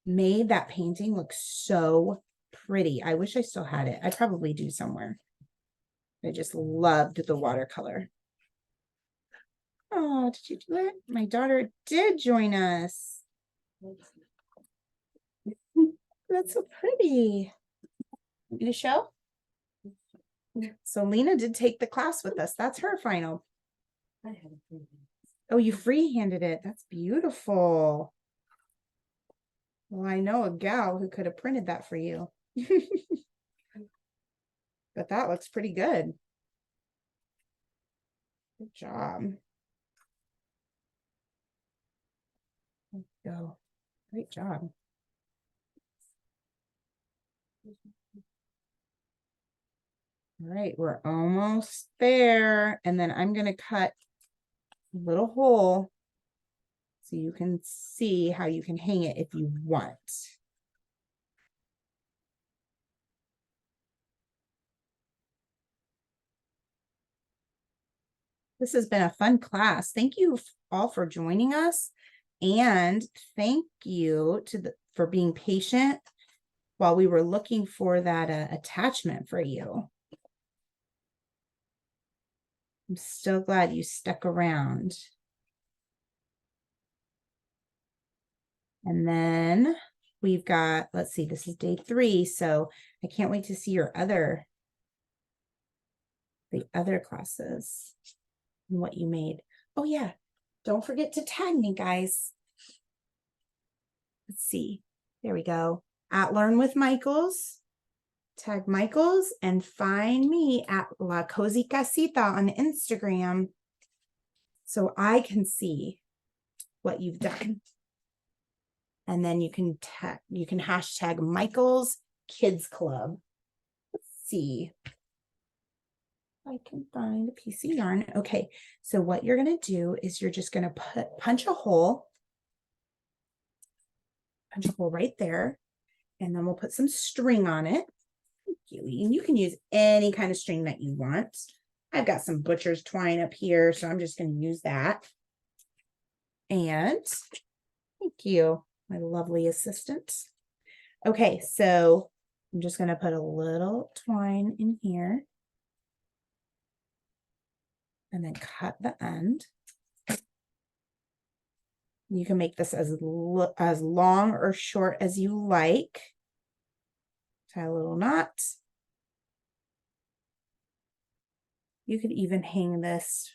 [SPEAKER 1] made that painting look so pretty. I wish I still had it. I probably do somewhere. I just loved the watercolor. Oh, did you do it? My daughter did join us. That's so pretty. Want me to show? So Lena did take the class with us. That's her final. Oh, you free-handed it. That's beautiful. Well, I know a gal who could have printed that for you. But that looks pretty good. Good job. There you go. Great job. All right, we're almost there. And then I'm going to cut a little hole so you can see how you can hang it if you want. This has been a fun class. Thank you all for joining us. And thank you for being patient while we were looking for that attachment for you. I'm still glad you stuck around. And then we've got, let's see, this is day 3. So I can't wait to see the other classes and what you made. Oh yeah, don't forget to tag me, guys. Let's see. There we go. At Learn with Michaels. Tag Michaels and find me at La Cozy Casita on Instagram so I can see what you've done. And then you can hashtag Michaels Kids Club. Let's see. I can find a piece of yarn. Okay, so what you're going to do is you're just going to punch a hole right there, and then we'll put some string on it. Thank you. And you can use any kind of string that you want. I've got some butcher's twine up here, so I'm just going to use that. And thank you, my lovely assistant. Okay, so I'm just going to put a little twine in here and then cut the end. You can make this as long or short as you like. Tie a little knot. You could even hang this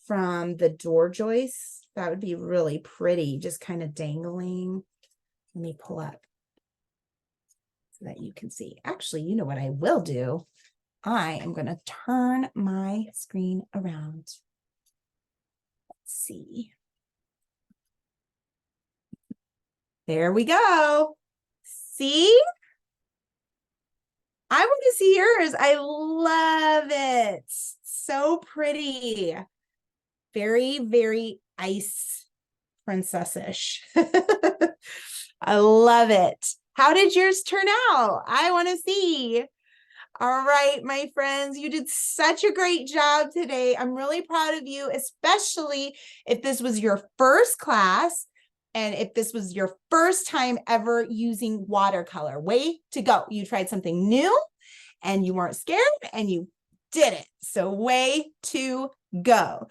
[SPEAKER 1] from the door joist. That would be really pretty, just kind of dangling. Let me pull up so that you can see. Actually, you know what I will do? I am going to turn my screen around. Let's see. There we go. See? I want to see yours. I love it. So pretty. Very, very ice princess-ish. I love it. How did yours turn out? I want to see. All right, my friends, you did such a great job today. I'm really proud of you, especially if this was your first class. And if this was your first time ever using watercolor, way to go. You tried something new and you weren't scared and you did it. So way to go.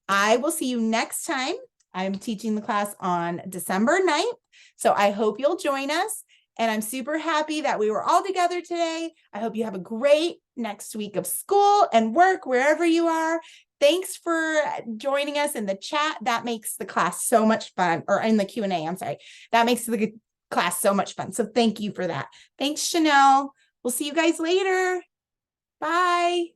[SPEAKER 1] I will see you next time. I'm teaching the class on December 9th. So I hope you'll join us. And I'm super happy that we were all together today. I hope you have a great next week of school and work wherever you are. Thanks for joining us in the chat. That makes the class so much fun, or in the Q&A, I'm sorry. That makes the class so much fun. So thank you for that. Thanks, Chanel. We'll see you guys later. Bye.